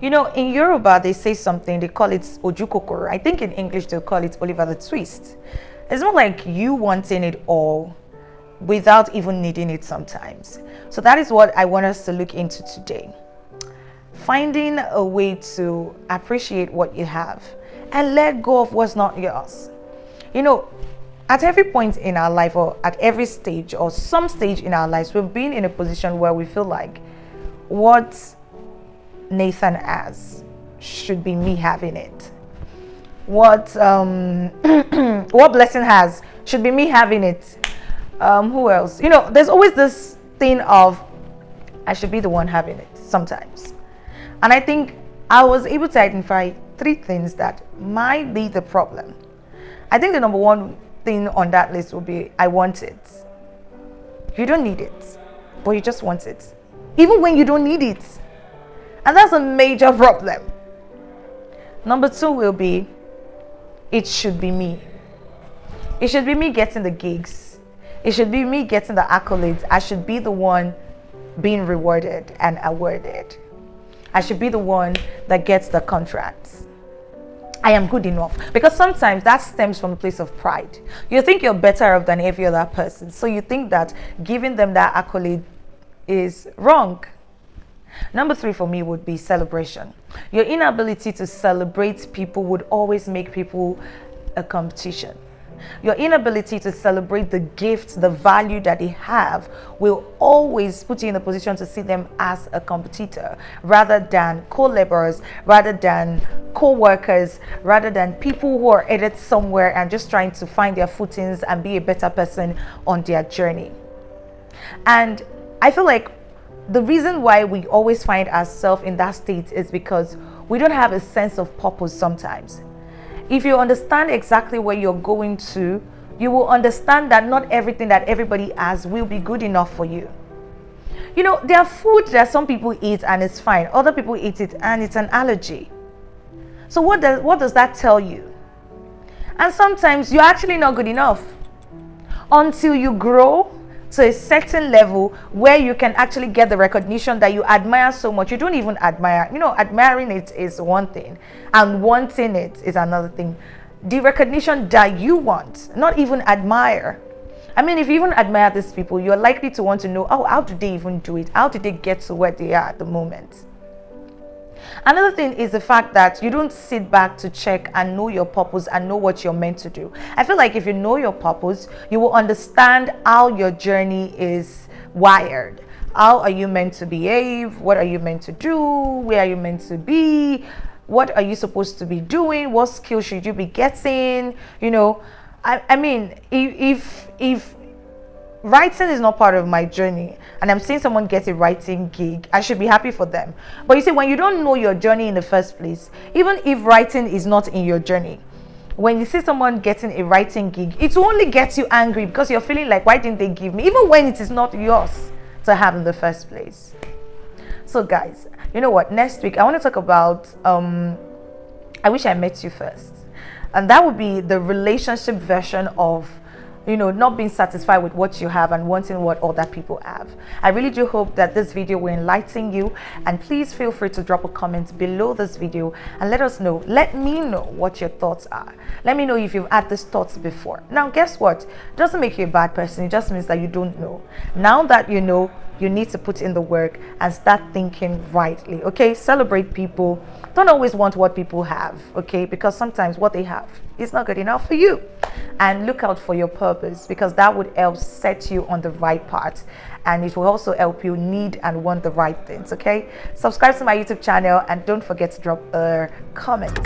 You know, in Yoruba, they say something, they call it ojukokoro. I think in English, they'll call it Oliver the Twist. It's not like you wanting it all without even needing it sometimes. So that is what I want us to look into today. Finding a way to appreciate what you have and let go of what's not yours. You know, at every point in our life, or at every stage or some stage in our lives, we've been in a position where we feel like what Nathan has should be me having it. What what Blessing has should be me having it. Who else? You know, there's always this thing of I should be the one having it sometimes. And I think I was able to identify 3 things that might be the problem. I think the number one thing on that list would be I want it. You don't need it, but you just want it. Even when you don't need it. And that's a major problem. Number 2 will be it should be me. It should be me getting the gigs. It should be me getting the accolades. I should be the one being rewarded and awarded. I should be the one that gets the contracts. I am good enough. Because sometimes that stems from a place of pride. You think you're better off than every other person. So you think that giving them that accolade is wrong. Number 3 for me would be celebration. Your inability to celebrate people would always make people a competition. Your inability to celebrate the gifts, the value that they have will always put you in a position to see them as a competitor rather than co-laborers, rather than co-workers, rather than people who are headed somewhere and just trying to find their footings and be a better person on their journey. And I feel like the reason why we always find ourselves in that state is because we don't have a sense of purpose sometimes. If you understand exactly where you're going to, you will understand that not everything that everybody has will be good enough for you. You know, there are food that some people eat and it's fine. Other people eat it and it's an allergy. So what does that tell you? And sometimes you're actually not good enough until you grow to a certain level where you can actually get the recognition that you admire so much. You don't even admire, you know, admiring it is one thing and wanting it is another thing. The recognition that you want, not even admire. I mean, if you even admire these people, you're likely to want to know, oh, how did they even do it? How did they get to where they are at the moment? Another thing is the fact that you don't sit back to check and know your purpose and know what you're meant to do. I feel like if you know your purpose, you will understand how your journey is wired. How are you meant to behave? What are you meant to do? Where are you meant to be? What are you supposed to be doing? What skills should you be getting? You know, I mean, if writing is not part of my journey and I'm seeing someone get a writing gig, I should be happy for them. But you see, when you don't know your journey in the first place, even if writing is not in your journey, when you see someone getting a writing gig, it will only get you angry because you're feeling like, why didn't they give me? Even when it is not yours to have in the first place. So guys, you know what? Next week, I want to talk about, I wish I met you first. And that would be the relationship version of, you know, not being satisfied with what you have and wanting what other people have. I really do hope that this video will enlighten you, and please feel free to drop a comment below this video and let me know what your thoughts are. Let me know if you've had these thoughts before. Now guess what? It doesn't make you a bad person, it just means that you don't know. Now that you know, you need to put in the work and start thinking rightly. Okay, celebrate people. Don't always want what people have, okay, because sometimes what they have is not good enough for you. And look out for your purpose, because that would help set you on the right path, and it will also help you need and want the right things. Okay, subscribe to my YouTube channel and don't forget to drop a comment.